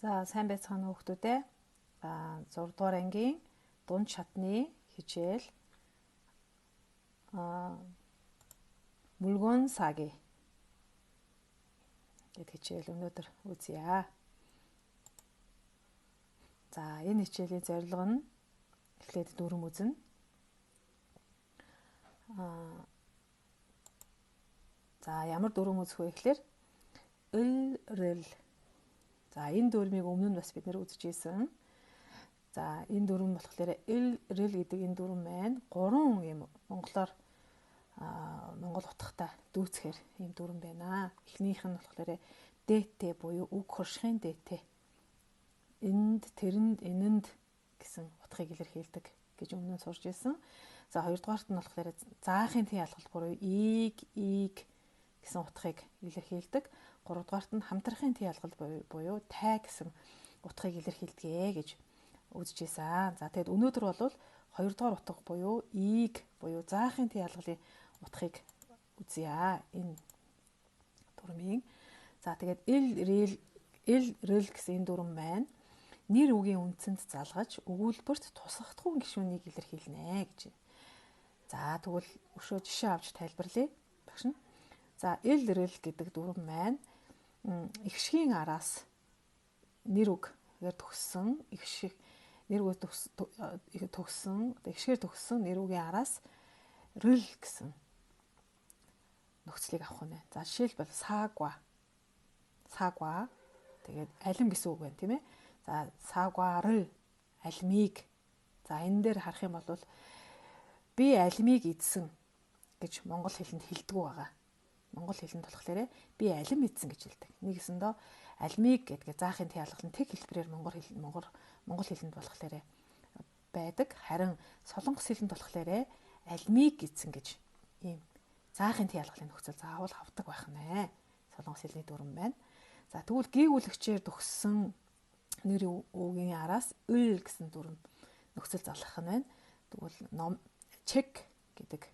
За сайн байцгаана уу хүүхдүүд ээ. 6 дугаар ангийн дунд шатны хичээл 물건 사기 гэдэг хичээл өнөөдөр үзье. За энэ хичээлийн зорилго нь эхлээд дүрм үзнэ. За ямар дүрм үзэх вэ гэхээр 을. За энэ дүрмийг өмнө нь бас бид нэр үзэж ийсэн. За энэ дүрм болохоор ил гэдэг энэ дүрм маань 3 юм монголоор монгол утгатай дүүцхээр ийм дүрм байна. Эхнийх нь болохоор дэт буюу үг хуршихын дэт. Энд, тэрэнд, энэнд гэсэн утгыг илэрхийлдэг гэж өмнө нь сурж ийсэн. За хоёрдугаарт нь болохоор заахын тэн ялгалт буюу ийг гэсэн утгыг илэрхийлдэг. Гуравдугаарт нь хамтрахын тэн ялгалт буюу тай гэсэн утгыг илэрхийлдэг гэж үзэж ийсэн. За тэгэд өнөөдөр бол хоёрдугаар утга буюу ийг буюу заахын тэн ялгалын утгыг үзье. Энэ дүрмийн. За тэгээд ил гэсэн энэ дүрм маань нэр үгийн үндсэнд залгаж өгүүлбэрт тусгахдаггүй гишүүнийг илэрхийлнэ гэж. За тэгвэл өшөө жишээ авч тайлбарлая. Багш нь. За ил гэдэг дүрм маань ихшгийн араас нэр үгээр төгссөн ихшгээр төгссөн нэр үгийн араас рэл гэсэн нөхцөлийг авах нь байна. За жишээлбэл саагва. Тэгээд алим гэсэн үг байна, тийм ээ. За саагварл алимыг. За энэ дээр харах юм бол би алимыг идсэн гэж монгол хэлэнд хэлдэг байгаа. Монгол хэлэнд болохоор би алим идсэн гэж хэлдэг. Нэгсэндөө алимыг гэдгээ заахын тэн ялгал нь тэг хэлбэрээр монгол хэлэнд болохоор байдаг. Харин солонгос хэлэнд болохоор алимыг идсэн гэж ийм заахын тэн ялгалын нөхцөл заавал авдаг байх нэ. Солонгос хэлний дүрм байна. За тэгвэл гүйгүүлэгчээр төгссөн нэр үгийн араас ыл гэсэн дүрм нөхцөл залгах нь байна. Тэгвэл ном чек гэдэг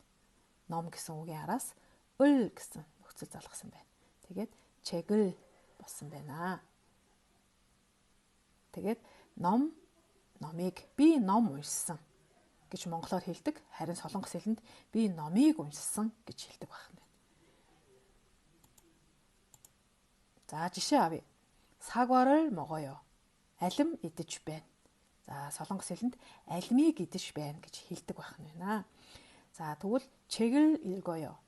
ном гэсэн үгийн араас 을 гэсэн нөхцөл залгасан байна. Тэгээд чегэл болсон байна. Тэгээд номыг би ном уншсан гэж монголоор хэлдэг. Харин солонгос хэлэнд би номыг уншсан гэж хэлдэг байна. За жишээ авъя. 사과를 먹어요. алим идэж байна. За солонгос хэлэнд алимыг идэж байна гэж хэлдэг байна. За тэгвэл 책을 읽어요.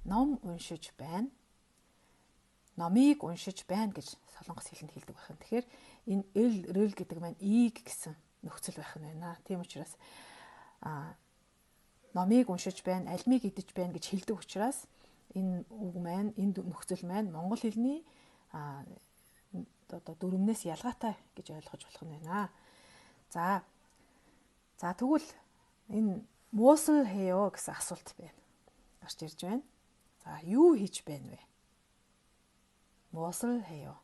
ном уншиж байна. номыг уншиж байна гэж солонгос хэлэнд хэлдэг байна. Тэгэхээр энэ ил гэдэг маань ийг гэсэн нөхцөл байх нь байна. Тийм учраас номыг уншиж байна, алимыг идэж байна гэж хэлдэг учраас энэ үг маань, энэ нөхцөл маань монгол хэлний дүрмнээс ялгаатай гэж ойлгож болох нь байна. За тэгвэл энэ 무엇을 해요 гэсэн асуулт байна. Гарч ирж байна. За юу хийж байна вэ? 무엇을 해요?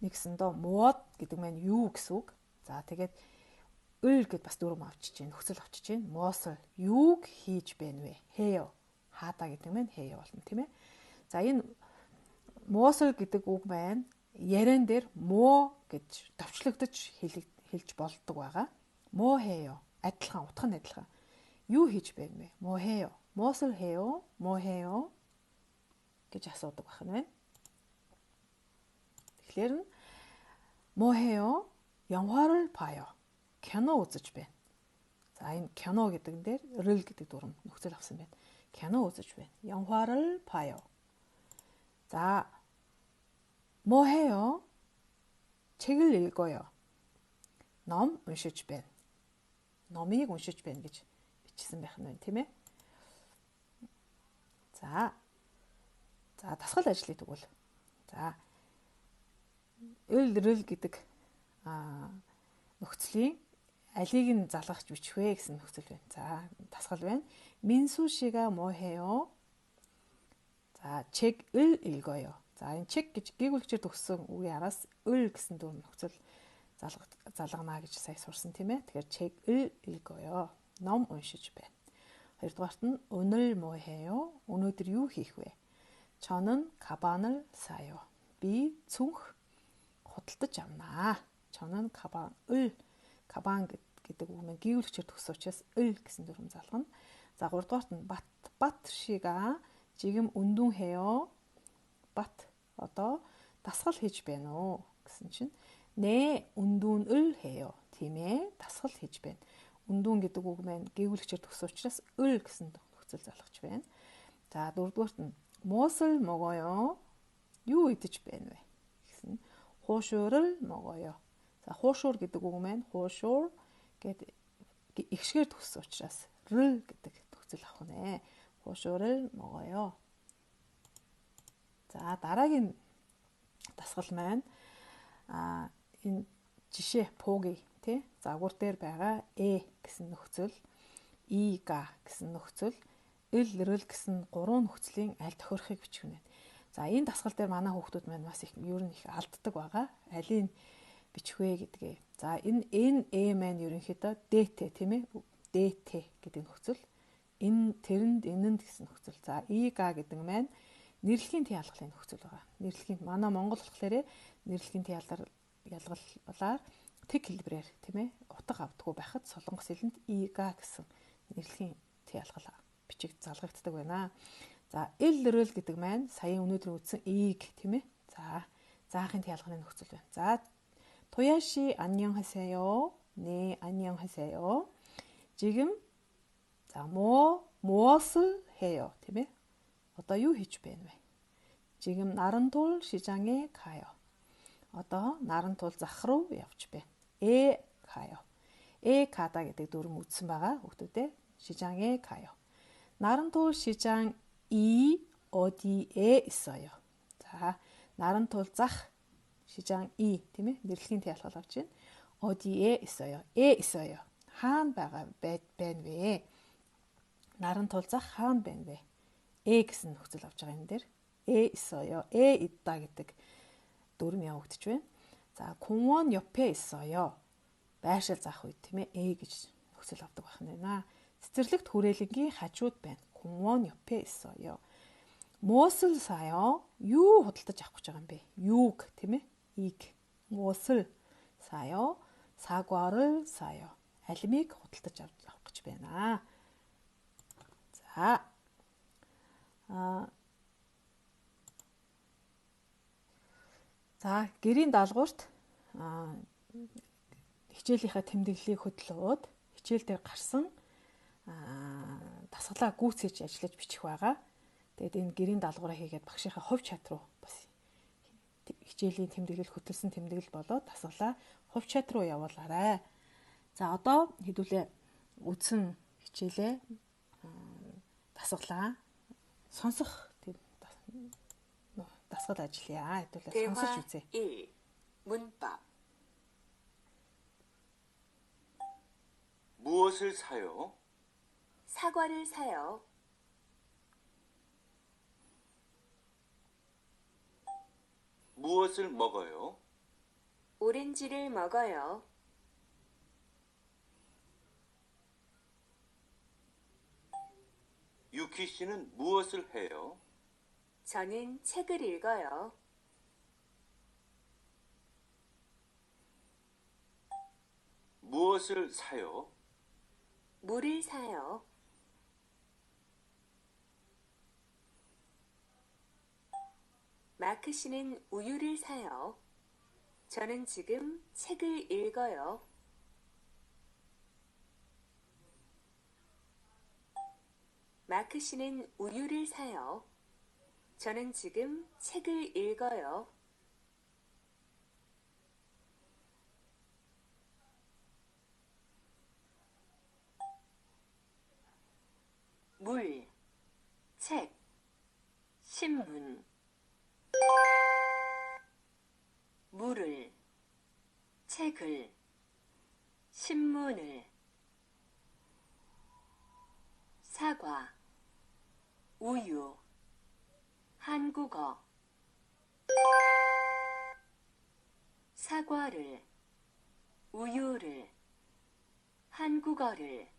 Нэгсэндөө 무엇 гэдэг маань юу гэсэн үг. За тэгээд 을 гэд бас дүрм авчиж байна. Нөхцөл авчиж байна. 무엇을 юуг хийж байна вэ? 해요. 하다 гэдэг маань 해요 болно, тийм ээ. За энэ 무엇을 гэдэг үг маань ярен дээр 뭐 гэж товчлогдож хэлж болдог байгаа. 뭐 해요. адилхан, утга нь адилхан. Юу хийж байна вэ? 뭐 해요. 무엇을 해요? 뭐 해요? гэж асуудаг байна. Тэгэхээр 뭐 해요? 영화를 봐요. кино үзэж байна. За энэ кино гэдэг дээр 를 гэдэг дүрм нөхцөл авсан байна. кино үзэж байна. 영화를 봐요. 자, 뭐 해요? 책을 읽어요. ном уншиж байна. номыг уншиж байна гэж бичсэн байх нь байна, тийм ээ. За дасгал ажлыг тэгвэл. За ил гэдэг нөхцөлийн алийг нь залгахж бичих вэ гэсэн нөхцөл байна. За дасгал байна. 민수 씨가 뭐 해요? 자, 책을 읽어요. За энэ чек гэж гүйгүүлэгчээр төгссөн үгийн араас 을 гэсэн дүрм нөхцөл залгана гэж сая сурсан, тийм ээ. Тэгэхээр 책을 읽어요. ном уншиж байна. хоёрдугаарт нь 오늘 뭐 해요? өнөөдөр юу хийх вэ? 저는 가방을 사요. Би цүнх худалдаж авнаа. 저는 가방 гэдэг үг нь гүйвлэгчээр төгсөн учраас 을 гэсэн дүрм залгана. За 3 дугаарт нь бат 씨가 지금 운동해요. бат одоо дасгал хийж байна уу гэсэн чинь 네 운동을 해요. тийм ээ. дасгал хийж байна. 운동 гэдэг үг маань гүйвлэгчээр төгсөн учраас 을 гэсэн нөхцөл залгаж байна. За 4 дугаарт нь 무엇을 먹어요? юу идэж байна вэ гэсэн 호쇼를 먹어요. за 호쇼 гэдэг үг маань 호쇼 гэдэг ихшгээр төгссөн учраас 를 гэдэг төгсөл авах нэ. 호쇼를 먹어요. за дараагийн дасгал маань энэ жишээ пууги тий загвар дээр байгаа гэсэн нөхцөл, ига гэсэн нөхцөл, эл гэсэн 3 нөхцөлийн аль тохиорхыг бичих нь. За энэ дасгал дээр манай хүүхдүүд маань бас их ер нь их алддаг байгаа. Алийг бичих вэ гэдгээ. За энэ маань ерөнхийдөө dt тийм ээ. dt гэдэг нөхцөл. Энэ тэрэнд энэнд гэсэн нөхцөл. За ига гэдэг маань нэрлэгийн тий ялгалын нөхцөл байгаа. Нэрлэгийн манай монгол болохоор нэрлэгийн тий ялгалаар тэг хэлбэрээр тийм ээ. Утга авдаггүй байхад солонгос хэлэнд ига гэсэн нэрлэгийн тий ялгал бичиг залгагддаг байна. За эл гэдэг маань сая өнөөдөр үзсэн ийг тийм ээ. За заахын тий ялганы нөхцөл байна. За 토야씨 안녕하세요. 네, 안녕하세요. 지금 자, 무엇을 해요? тийм ээ. одоо юу хийж байна вэ? 지금 나른돌 시장에 가요. одоо 나른돌 зах руу явж байна. 가요. 가다 гэдэг дүрм үзсэн байгаа хүүхдүүдээ. 시장에 가요. 나른돌 시장이 어디에 있어요? 자, 나른돌 зах 시장이 тийм ээ нэрлэгийн тий ялгал авч байна. 어디에 있어요? 있어요. хаана байгаа байна вэ? 나른돌 зах хаана байна вэ? гэсэн нөхцөл авч байгаа энэ дээр. 있어요. 있다 гэдэг дүрм явагдаж байна. за 공원 옆에 있어요. байршил заах үед тийм ээ гэж нөхцөл авдаг байх нь байна. цэцэрлэгт хүрээлэнгийн хажууд байна. 공원 옆에 있어요. 무엇을 사요? юу худалдаж авах гэж байгаа юм бэ? юуг тийм ээ. ийг 무엇을 사요? 사과를 사요. алимыг худалдаж авах гэж байна. за гэрийн даалгаварт хичээлийнхаа тэмдэглэлийг хөтлөөд хичээл дээр гарсан дасгалаа гүйцээж ажиллаж бичих байгаа. Тэгээд энэ гэрийн даалгавраа хийгээд багшийнхаа хувь чат руу бас хичээлийн тэмдэглэл хөтөлсөн тэмдэглэл болоод дасгалаа хувь чат руу явуулаарай. За одоо хэдүүлээ үдсэн хичээлээ дасгалаа сонсох дасгал ажиллая. Хэдүүлээ сонсож үзье. 1. 문법. 무엇을 사요? 사과를 사요. 무엇을 먹어요? 오렌지를 먹어요. 유키 씨는 무엇을 해요? 저는 책을 읽어요. 무엇을 사요? 물을 사요. 마크 씨는 우유를 사요. 저는 지금 책을 읽어요. 마크 씨는 우유를 사요. 저는 지금 책을 읽어요. 물, 책, 신문. 물을, 책을, 신문을. 사과, 우유, 한국어. 사과를, 우유를, 한국어를.